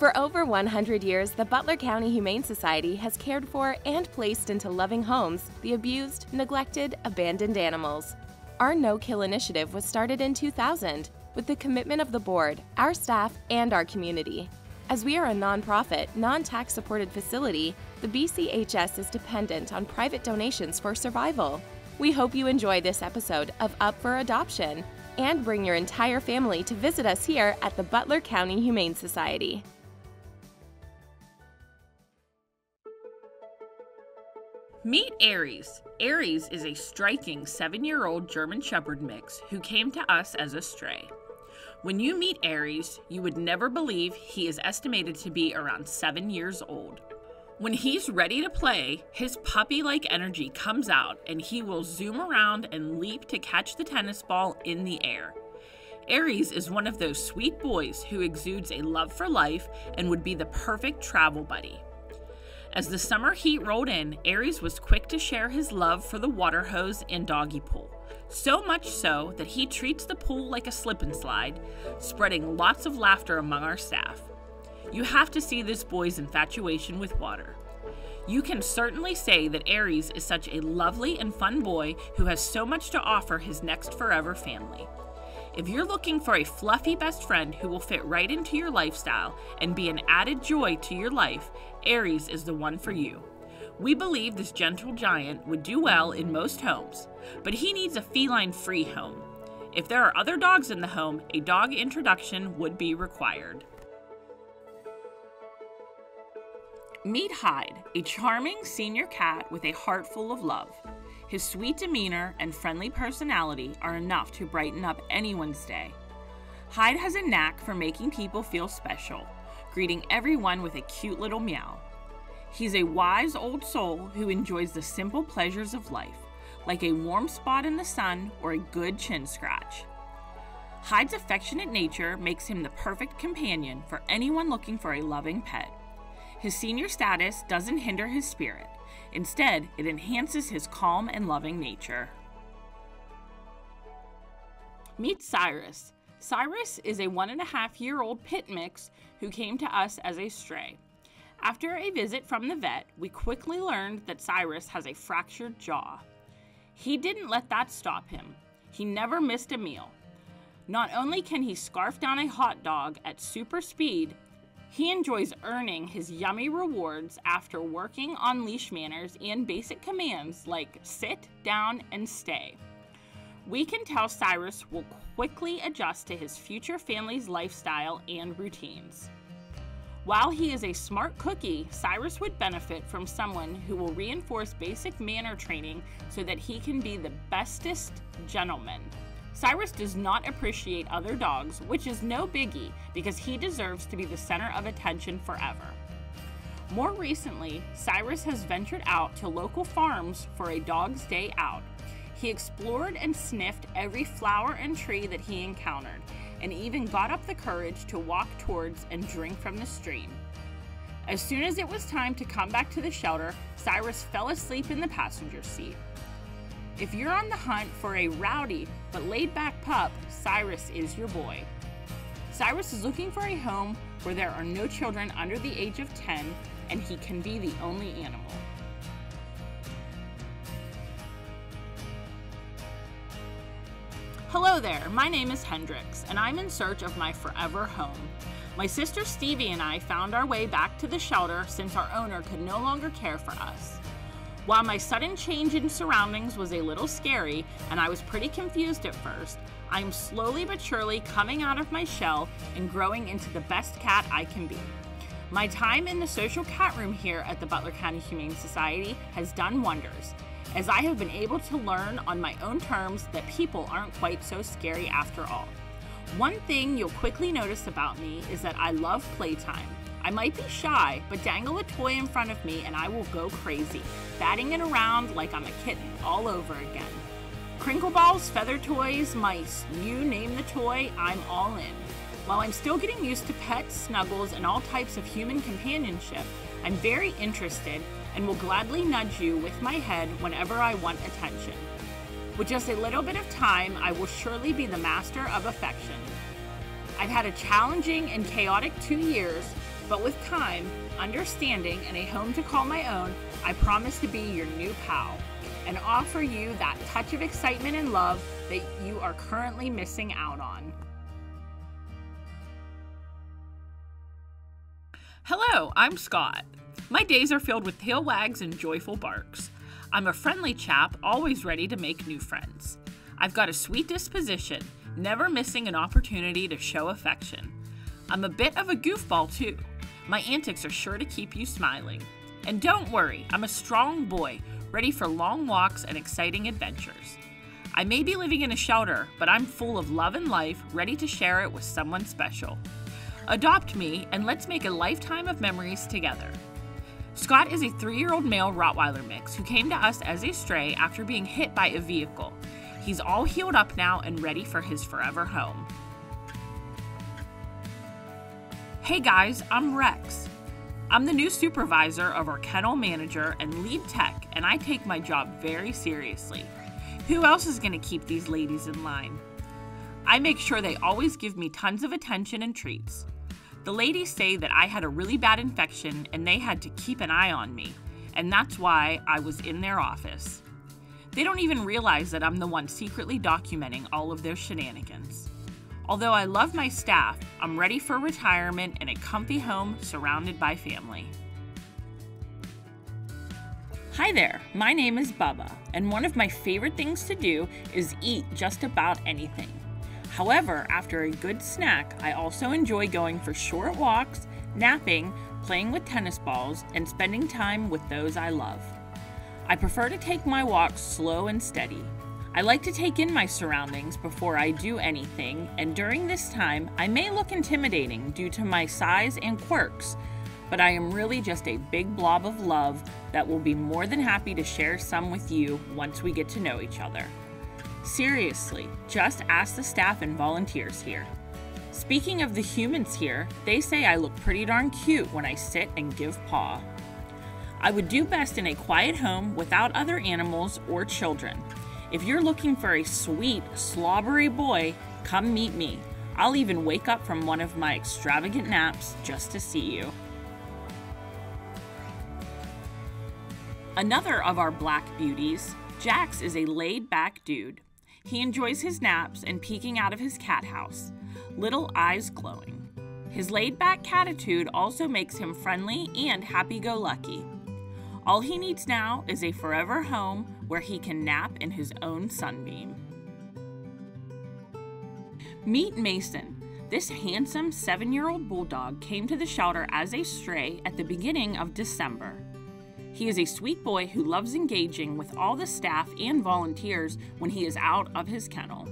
For over 100 years, the Butler County Humane Society has cared for and placed into loving homes the abused, neglected, abandoned animals. Our No-Kill initiative was started in 2000 with the commitment of the board, our staff, and our community. As we are a nonprofit, non-tax supported facility, the BCHS is dependent on private donations for survival. We hope you enjoy this episode of Up for Adoption and bring your entire family to visit us here at the Butler County Humane Society. Meet Aries. Aries is a striking 7-year-old German Shepherd mix who came to us as a stray. When you meet Aries, you would never believe he is estimated to be around 7 years old. When he's ready to play, his puppy-like energy comes out and he will zoom around and leap to catch the tennis ball in the air. Aries is one of those sweet boys who exudes a love for life and would be the perfect travel buddy. As the summer heat rolled in, Aries was quick to share his love for the water hose and doggy pool. So much so that he treats the pool like a slip and slide, spreading lots of laughter among our staff. You have to see this boy's infatuation with water. You can certainly say that Aries is such a lovely and fun boy who has so much to offer his next forever family. If you're looking for a fluffy best friend who will fit right into your lifestyle and be an added joy to your life, Aries is the one for you. We believe this gentle giant would do well in most homes, but he needs a feline-free home. If there are other dogs in the home, a dog introduction would be required. Meet Hyde, a charming senior cat with a heart full of love. His sweet demeanor and friendly personality are enough to brighten up anyone's day. Hyde has a knack for making people feel special, greeting everyone with a cute little meow. He's a wise old soul who enjoys the simple pleasures of life, like a warm spot in the sun or a good chin scratch. Hyde's affectionate nature makes him the perfect companion for anyone looking for a loving pet. His senior status doesn't hinder his spirit. Instead, it enhances his calm and loving nature. Meet Cyrus. Cyrus is a 1.5-year-old pit mix who came to us as a stray. After a visit from the vet, we quickly learned that Cyrus has a fractured jaw. He didn't let that stop him. He never missed a meal. Not only can he scarf down a hot dog at super speed, he enjoys earning his yummy rewards after working on leash manners and basic commands like sit, down, and stay. We can tell Cyrus will quickly adjust to his future family's lifestyle and routines. While he is a smart cookie, Cyrus would benefit from someone who will reinforce basic manner training so that he can be the bestest gentleman. Cyrus does not appreciate other dogs, which is no biggie because he deserves to be the center of attention forever. More recently, Cyrus has ventured out to local farms for a dog's day out. He explored and sniffed every flower and tree that he encountered, and even got up the courage to walk towards and drink from the stream. As soon as it was time to come back to the shelter, Cyrus fell asleep in the passenger seat. If you're on the hunt for a rowdy but laid-back pup, Cyrus is your boy. Cyrus is looking for a home where there are no children under the age of 10 and he can be the only animal. Hello there, my name is Hendrix and I'm in search of my forever home. My sister Stevie and I found our way back to the shelter since our owner could no longer care for us. While my sudden change in surroundings was a little scary and I was pretty confused at first, I am slowly but surely coming out of my shell and growing into the best cat I can be. My time in the social cat room here at the Butler County Humane Society has done wonders, as I have been able to learn on my own terms that people aren't quite so scary after all. One thing you'll quickly notice about me is that I love playtime. I might be shy, but dangle a toy in front of me and I will go crazy, batting it around like I'm a kitten all over again. Crinkle balls, feather toys, mice, you name the toy, I'm all in. While I'm still getting used to pets, snuggles, and all types of human companionship, I'm very interested and will gladly nudge you with my head whenever I want attention. With just a little bit of time, I will surely be the master of affection. I've had a challenging and chaotic 2 years, But with time, understanding, and a home to call my own, I promise to be your new pal and offer you that touch of excitement and love that you are currently missing out on. Hello, I'm Scott. My days are filled with tail wags and joyful barks. I'm a friendly chap, always ready to make new friends. I've got a sweet disposition, never missing an opportunity to show affection. I'm a bit of a goofball too. My antics are sure to keep you smiling. And don't worry, I'm a strong boy, ready for long walks and exciting adventures. I may be living in a shelter, but I'm full of love and life, ready to share it with someone special. Adopt me, and let's make a lifetime of memories together. Scott is a 3-year-old male Rottweiler mix who came to us as a stray after being hit by a vehicle. He's all healed up now and ready for his forever home. Hey guys, I'm Rex. I'm the new supervisor of our kennel manager and lead tech, and I take my job very seriously. Who else is going to keep these ladies in line? I make sure they always give me tons of attention and treats. The ladies say that I had a really bad infection and they had to keep an eye on me, and that's why I was in their office. They don't even realize that I'm the one secretly documenting all of their shenanigans. Although I love my staff, I'm ready for retirement in a comfy home surrounded by family. Hi there, my name is Bubba, and one of my favorite things to do is eat just about anything. However, after a good snack, I also enjoy going for short walks, napping, playing with tennis balls, and spending time with those I love. I prefer to take my walks slow and steady. I like to take in my surroundings before I do anything, and during this time, I may look intimidating due to my size and quirks, but I am really just a big blob of love that will be more than happy to share some with you once we get to know each other. Seriously, just ask the staff and volunteers here. Speaking of the humans here, they say I look pretty darn cute when I sit and give paw. I would do best in a quiet home without other animals or children. If you're looking for a sweet, slobbery boy, come meet me. I'll even wake up from one of my extravagant naps just to see you. Another of our black beauties, Jax, is a laid-back dude. He enjoys his naps and peeking out of his cat house, little eyes glowing. His laid-back catitude also makes him friendly and happy-go-lucky. All he needs now is a forever home where he can nap in his own sunbeam. Meet Mason. This handsome 7-year-old bulldog came to the shelter as a stray at the beginning of December. He is a sweet boy who loves engaging with all the staff and volunteers when he is out of his kennel.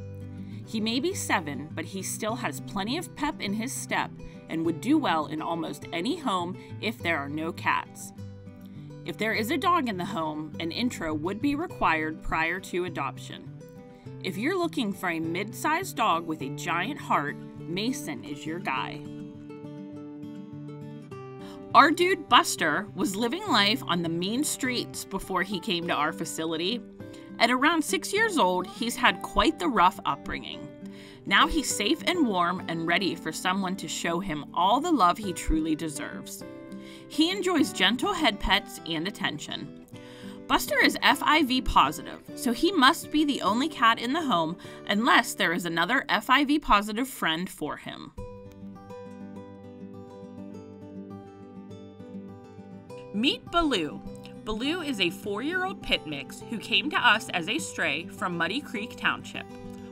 He may be 7, but he still has plenty of pep in his step and would do well in almost any home if there are no cats. If there is a dog in the home, an intro would be required prior to adoption. If you're looking for a mid-sized dog with a giant heart, Mason is your guy. Our dude Buster was living life on the mean streets before he came to our facility. At around 6 years old, he's had quite the rough upbringing. Now he's safe and warm and ready for someone to show him all the love he truly deserves. He enjoys gentle head pets and attention. Buster is FIV positive, so he must be the only cat in the home unless there is another FIV positive friend for him. Meet Baloo. Baloo is a 4-year-old pit mix who came to us as a stray from Muddy Creek Township.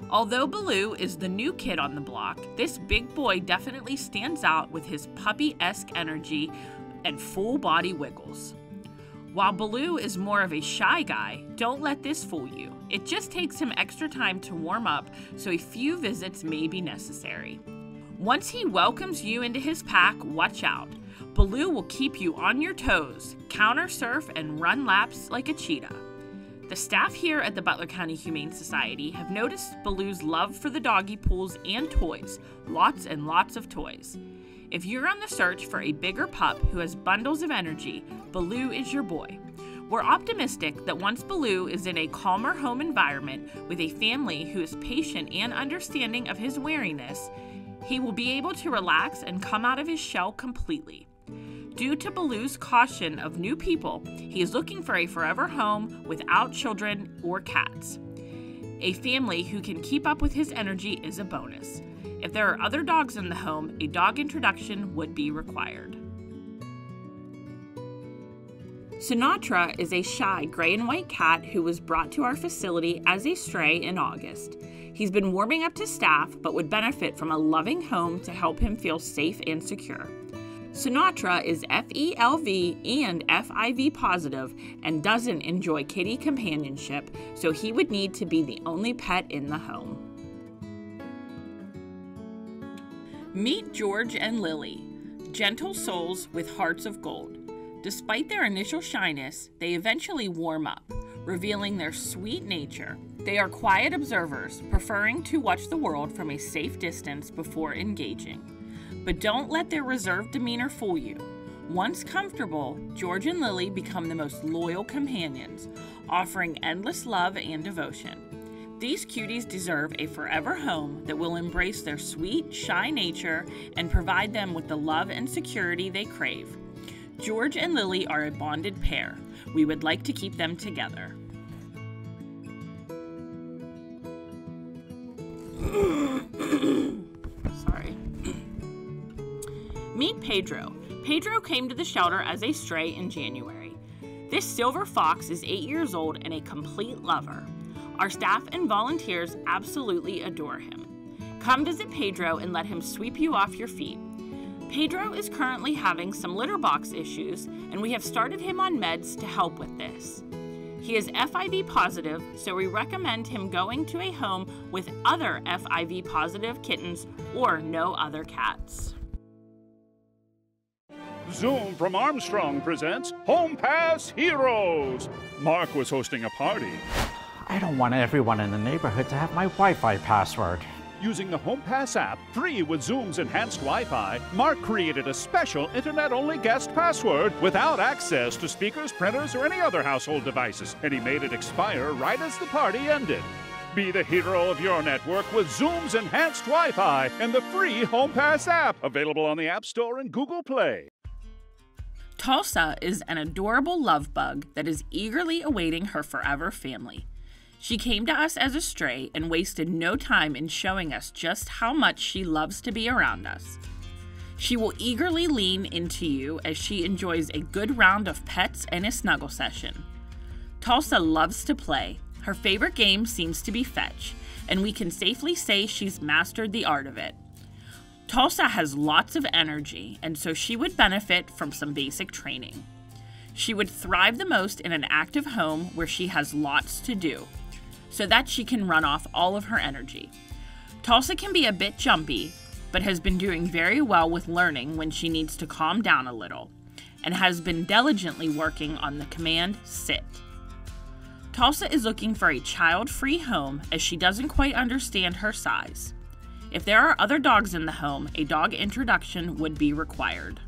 Although Baloo is the new kid on the block, this big boy definitely stands out with his puppy-esque energy and full body wiggles. While Baloo is more of a shy guy, don't let this fool you. It just takes him extra time to warm up, so a few visits may be necessary. Once he welcomes you into his pack, watch out. Baloo will keep you on your toes, counter surf, and run laps like a cheetah. The staff here at the Butler County Humane Society have noticed Baloo's love for the doggy pools and toys, lots and lots of toys. If you're on the search for a bigger pup who has bundles of energy, Baloo is your boy. We're optimistic that once Baloo is in a calmer home environment with a family who is patient and understanding of his wariness, he will be able to relax and come out of his shell completely. Due to Baloo's caution of new people, he is looking for a forever home without children or cats. A family who can keep up with his energy is a bonus. If there are other dogs in the home, a dog introduction would be required. Sinatra is a shy gray and white cat who was brought to our facility as a stray in August. He's been warming up to staff, but would benefit from a loving home to help him feel safe and secure. Sinatra is FELV and FIV positive and doesn't enjoy kitty companionship, so he would need to be the only pet in the home. Meet George and Lily, gentle souls with hearts of gold. Despite their initial shyness, they eventually warm up, revealing their sweet nature. They are quiet observers, preferring to watch the world from a safe distance before engaging. But don't let their reserved demeanor fool you. Once comfortable, George and Lily become the most loyal companions, offering endless love and devotion. These cuties deserve a forever home that will embrace their sweet, shy nature and provide them with the love and security they crave. George and Lily are a bonded pair. We would like to keep them together. Sorry. Meet Pedro. Pedro came to the shelter as a stray in January. This silver fox is 8 years old and a complete lover. Our staff and volunteers absolutely adore him. Come visit Pedro and let him sweep you off your feet. Pedro is currently having some litter box issues, and we have started him on meds to help with this. He is FIV positive, so we recommend him going to a home with other FIV positive kittens or no other cats. Zoom from Armstrong presents Home Pass Heroes. Mark was hosting a party. I don't want everyone in the neighborhood to have my Wi-Fi password. Using the Home Pass app, free with Zoom's enhanced Wi-Fi, Mark created a special internet-only guest password without access to speakers, printers, or any other household devices, and he made it expire right as the party ended. Be the hero of your network with Zoom's enhanced Wi-Fi and the free Home Pass app, available on the App Store and Google Play. Tulsa is an adorable love bug that is eagerly awaiting her forever family. She came to us as a stray and wasted no time in showing us just how much she loves to be around us. She will eagerly lean into you as she enjoys a good round of pets and a snuggle session. Tulsa loves to play. Her favorite game seems to be fetch, and we can safely say she's mastered the art of it. Tulsa has lots of energy, and so she would benefit from some basic training. She would thrive the most in an active home where she has lots to do, so that she can run off all of her energy. Tulsa can be a bit jumpy, but has been doing very well with learning when she needs to calm down a little, and has been diligently working on the command sit. Tulsa is looking for a child-free home as she doesn't quite understand her size. If there are other dogs in the home, a dog introduction would be required.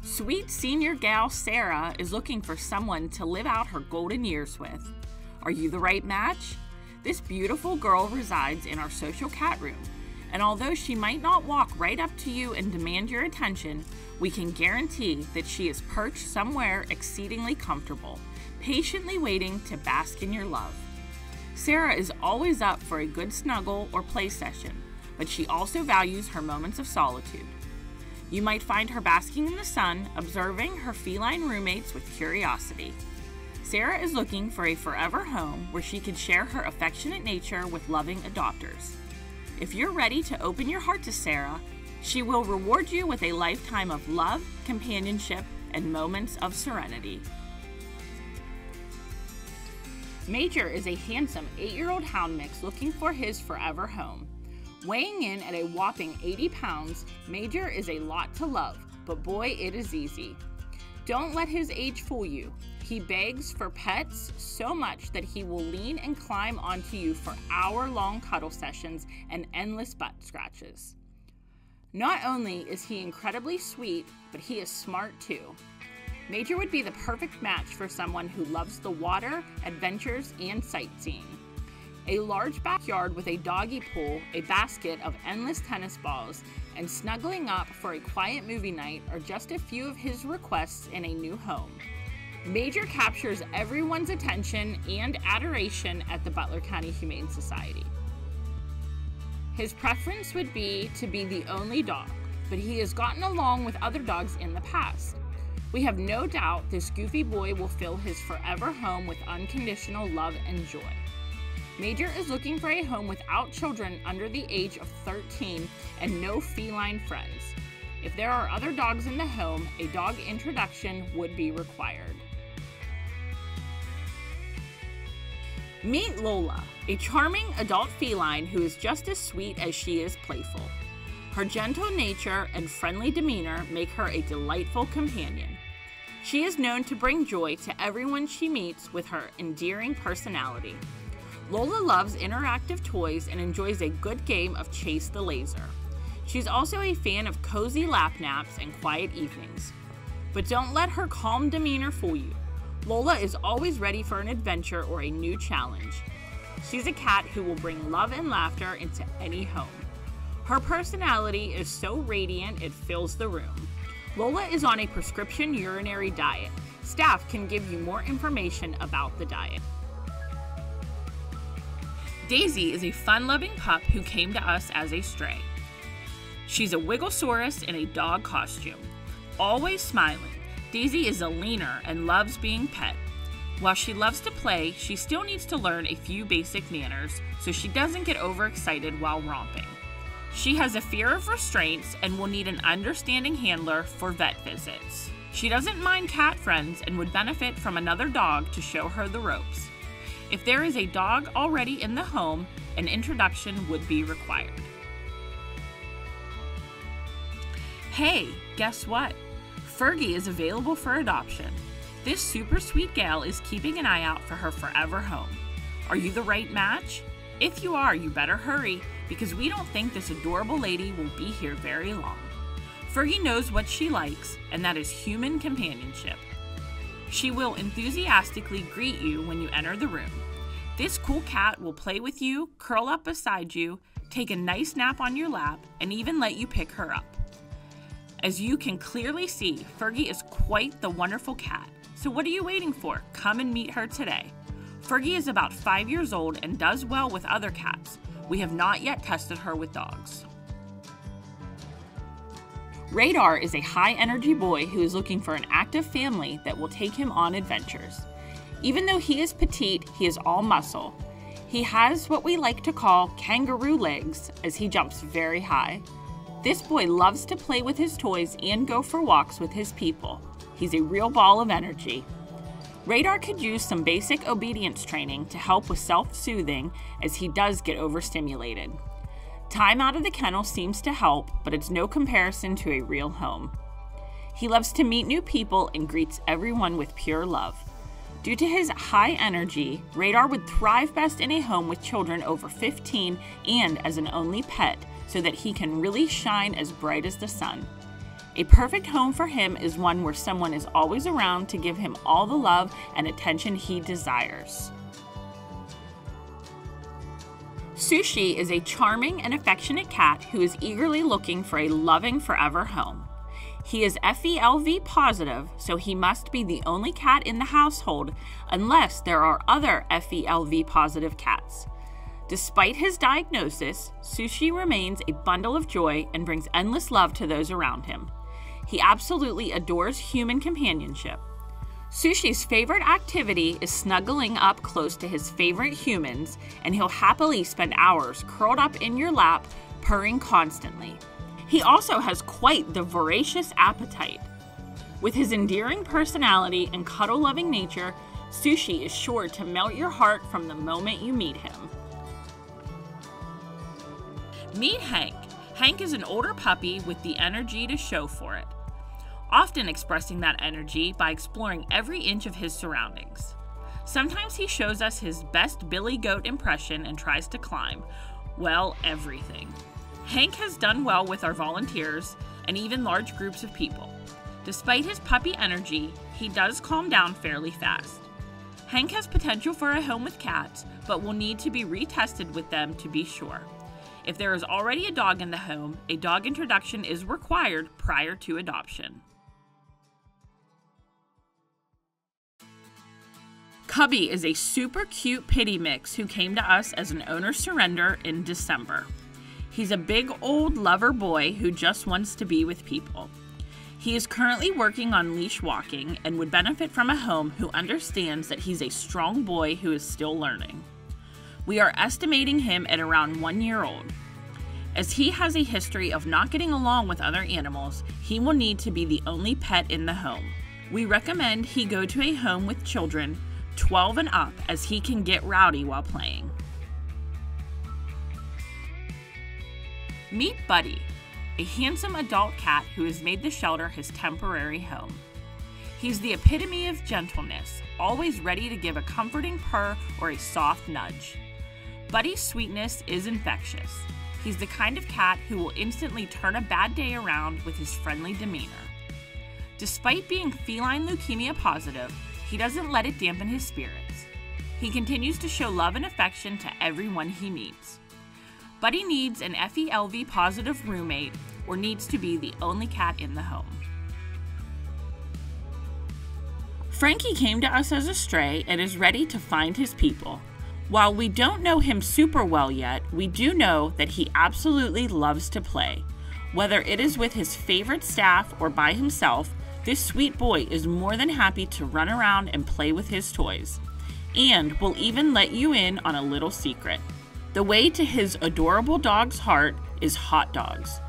Sweet senior gal Sarah is looking for someone to live out her golden years with. Are you the right match? This beautiful girl resides in our social cat room, and although she might not walk right up to you and demand your attention, we can guarantee that she is perched somewhere exceedingly comfortable, patiently waiting to bask in your love. Sarah is always up for a good snuggle or play session, but she also values her moments of solitude. You might find her basking in the sun, observing her feline roommates with curiosity. Sarah is looking for a forever home where she can share her affectionate nature with loving adopters. If you're ready to open your heart to Sarah, she will reward you with a lifetime of love, companionship, and moments of serenity. Major is a handsome 8-year-old hound mix looking for his forever home. Weighing in at a whopping 80 pounds, Major is a lot to love, but boy, it is easy. Don't let his age fool you. He begs for pets so much that he will lean and climb onto you for hour-long cuddle sessions and endless butt scratches. Not only is he incredibly sweet, but he is smart too. Major would be the perfect match for someone who loves the water, adventures, and sightseeing. A large backyard with a doggy pool, a basket of endless tennis balls, and snuggling up for a quiet movie night are just a few of his requests in a new home. Major captures everyone's attention and adoration at the Butler County Humane Society. His preference would be to be the only dog, but he has gotten along with other dogs in the past. We have no doubt this goofy boy will fill his forever home with unconditional love and joy. Major is looking for a home without children under the age of 13 and no feline friends. If there are other dogs in the home, a dog introduction would be required. Meet Lola, a charming adult feline who is just as sweet as she is playful. Her gentle nature and friendly demeanor make her a delightful companion. She is known to bring joy to everyone she meets with her endearing personality. Lola loves interactive toys and enjoys a good game of Chase the Laser. She's also a fan of cozy lap naps and quiet evenings. But don't let her calm demeanor fool you. Lola is always ready for an adventure or a new challenge. She's a cat who will bring love and laughter into any home. Her personality is so radiant it fills the room. Lola is on a prescription urinary diet. Staff can give you more information about the diet. Daisy is a fun-loving pup who came to us as a stray. She's a Wigglesaurus in a dog costume. Always smiling, Daisy is a leaner and loves being pet. While she loves to play, she still needs to learn a few basic manners so she doesn't get overexcited while romping. She has a fear of restraints and will need an understanding handler for vet visits. She doesn't mind cat friends and would benefit from another dog to show her the ropes. If there is a dog already in the home, an introduction would be required. Hey, guess what? Fergie is available for adoption. This super sweet gal is keeping an eye out for her forever home. Are you the right match? If you are, you better hurry, because we don't think this adorable lady will be here very long. Fergie knows what she likes, and that is human companionship. She will enthusiastically greet you when you enter the room. This cool cat will play with you, curl up beside you, take a nice nap on your lap, and even let you pick her up. As you can clearly see, Fergie is quite the wonderful cat. So what are you waiting for? Come and meet her today. Fergie is about 5 years old and does well with other cats. We have not yet tested her with dogs. Radar is a high-energy boy who is looking for an active family that will take him on adventures. Even though he is petite, he is all muscle. He has what we like to call kangaroo legs, as he jumps very high. This boy loves to play with his toys and go for walks with his people. He's a real ball of energy. Radar could use some basic obedience training to help with self-soothing, as he does get overstimulated. Time out of the kennel seems to help, but it's no comparison to a real home. He loves to meet new people and greets everyone with pure love. Due to his high energy, Radar would thrive best in a home with children over 15 and as an only pet, so that he can really shine as bright as the sun. A perfect home for him is one where someone is always around to give him all the love and attention he desires. Sushi is a charming and affectionate cat who is eagerly looking for a loving forever home. He is FELV positive, so he must be the only cat in the household unless there are other FELV positive cats. Despite his diagnosis, Sushi remains a bundle of joy and brings endless love to those around him. He absolutely adores human companionship. Sushi's favorite activity is snuggling up close to his favorite humans, and he'll happily spend hours curled up in your lap, purring constantly. He also has quite the voracious appetite. With his endearing personality and cuddle-loving nature, Sushi is sure to melt your heart from the moment you meet him. Meet Hank. Hank is an older puppy with the energy to show for it, often expressing that energy by exploring every inch of his surroundings. Sometimes he shows us his best Billy Goat impression and tries to climb, well, everything. Hank has done well with our volunteers and even large groups of people. Despite his puppy energy, he does calm down fairly fast. Hank has potential for a home with cats, but will need to be retested with them to be sure. If there is already a dog in the home, a dog introduction is required prior to adoption. Cubby is a super cute pitty mix who came to us as an owner surrender in December. He's a big old lover boy who just wants to be with people. He is currently working on leash walking and would benefit from a home who understands that he's a strong boy who is still learning. We are estimating him at around 1 year old. As he has a history of not getting along with other animals, he will need to be the only pet in the home. We recommend he go to a home with children 12 and up, as he can get rowdy while playing. Meet Buddy, a handsome adult cat who has made the shelter his temporary home. He's the epitome of gentleness, always ready to give a comforting purr or a soft nudge. Buddy's sweetness is infectious. He's the kind of cat who will instantly turn a bad day around with his friendly demeanor. Despite being feline leukemia positive, he doesn't let it dampen his spirits. He continues to show love and affection to everyone he meets. Buddy needs an FELV positive roommate or needs to be the only cat in the home. Frankie came to us as a stray and is ready to find his people. While we don't know him super well yet, we do know that he absolutely loves to play. Whether it is with his favorite staff or by himself, this sweet boy is more than happy to run around and play with his toys, and will even let you in on a little secret. The way to his adorable dog's heart is hot dogs.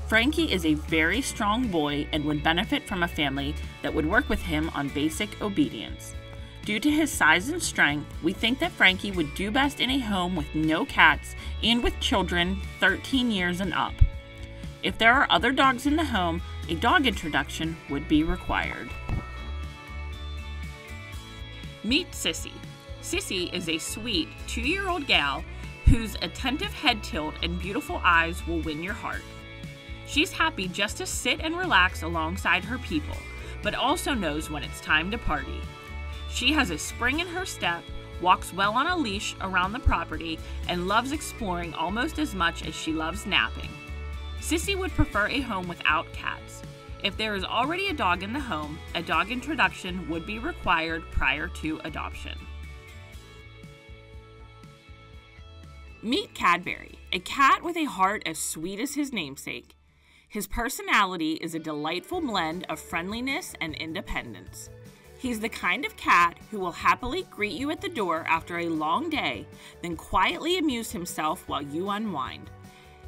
Frankie is a very strong boy and would benefit from a family that would work with him on basic obedience. Due to his size and strength, we think that Frankie would do best in a home with no cats and with children 13 years and up. If there are other dogs in the home, a dog introduction would be required. Meet Sissy. Sissy is a sweet 2-year-old gal whose attentive head tilt and beautiful eyes will win your heart. She's happy just to sit and relax alongside her people, but also knows when it's time to party. She has a spring in her step, walks well on a leash around the property, and loves exploring almost as much as she loves napping. Sissy would prefer a home without cats. If there is already a dog in the home, a dog introduction would be required prior to adoption. Meet Cadbury, a cat with a heart as sweet as his namesake. His personality is a delightful blend of friendliness and independence. He's the kind of cat who will happily greet you at the door after a long day, then quietly amuse himself while you unwind.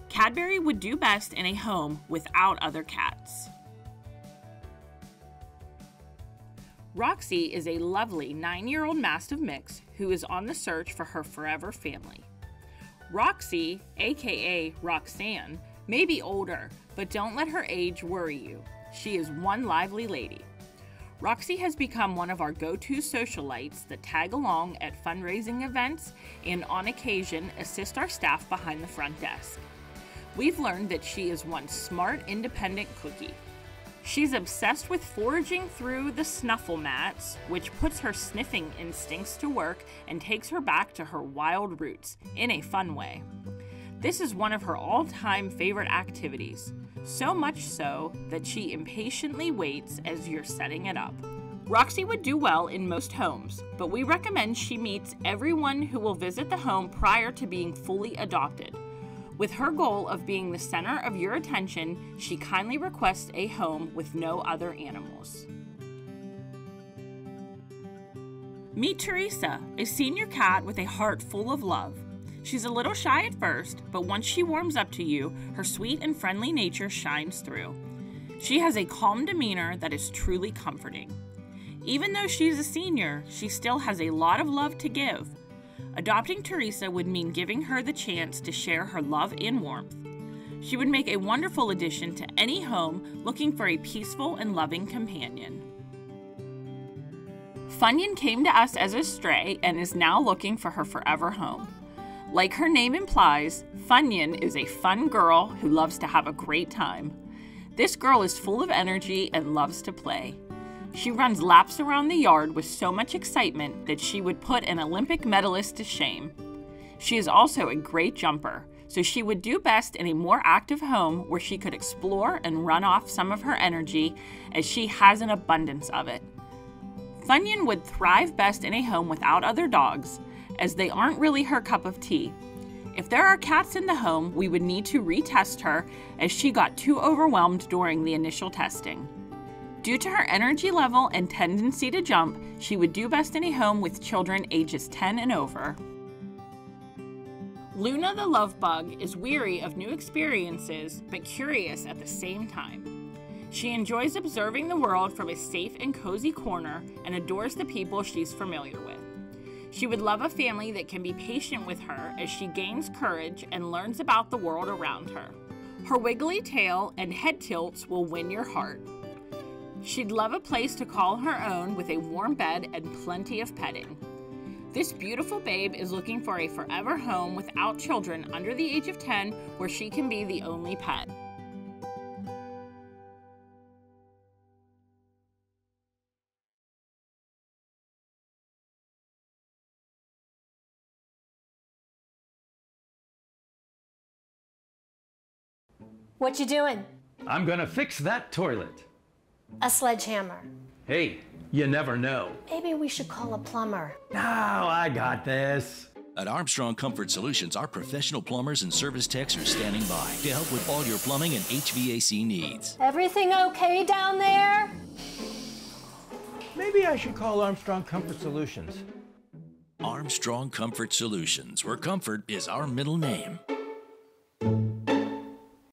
Cadbury would do best in a home without other cats. Roxy is a lovely 9-year-old Mastiff mix who is on the search for her forever family. Roxy, aka Roxanne, may be older, but don't let her age worry you. She is one lively lady. Roxy has become one of our go-to socialites that tag along at fundraising events and on occasion assist our staff behind the front desk. We've learned that she is one smart, independent cookie. She's obsessed with foraging through the snuffle mats, which puts her sniffing instincts to work and takes her back to her wild roots, in a fun way. This is one of her all-time favorite activities, so much so that she impatiently waits as you're setting it up. Roxy would do well in most homes, but we recommend she meets everyone who will visit the home prior to being fully adopted. With her goal of being the center of your attention, she kindly requests a home with no other animals. Meet Teresa, a senior cat with a heart full of love. She's a little shy at first, but once she warms up to you, her sweet and friendly nature shines through. She has a calm demeanor that is truly comforting. Even though she's a senior, she still has a lot of love to give. Adopting Teresa would mean giving her the chance to share her love and warmth. She would make a wonderful addition to any home looking for a peaceful and loving companion. Funyun came to us as a stray and is now looking for her forever home. Like her name implies, Funyun is a fun girl who loves to have a great time. This girl is full of energy and loves to play. She runs laps around the yard with so much excitement that she would put an Olympic medalist to shame. She is also a great jumper, so she would do best in a more active home where she could explore and run off some of her energy, as she has an abundance of it. Funyun would thrive best in a home without other dogs, as they aren't really her cup of tea. If there are cats in the home, we would need to retest her, as she got too overwhelmed during the initial testing. Due to her energy level and tendency to jump, she would do best in a home with children ages 10 and over. Luna the love bug is weary of new experiences, but curious at the same time. She enjoys observing the world from a safe and cozy corner and adores the people she's familiar with. She would love a family that can be patient with her as she gains courage and learns about the world around her. Her wiggly tail and head tilts will win your heart. She'd love a place to call her own with a warm bed and plenty of petting. This beautiful babe is looking for a forever home without children under the age of 10 where she can be the only pet. What you doing? I'm gonna fix that toilet. A sledgehammer. Hey, you never know. Maybe we should call a plumber. No, I got this. At Armstrong Comfort Solutions, our professional plumbers and service techs are standing by to help with all your plumbing and HVAC needs. Everything okay down there? Maybe I should call Armstrong Comfort Solutions. Armstrong Comfort Solutions, where comfort is our middle name.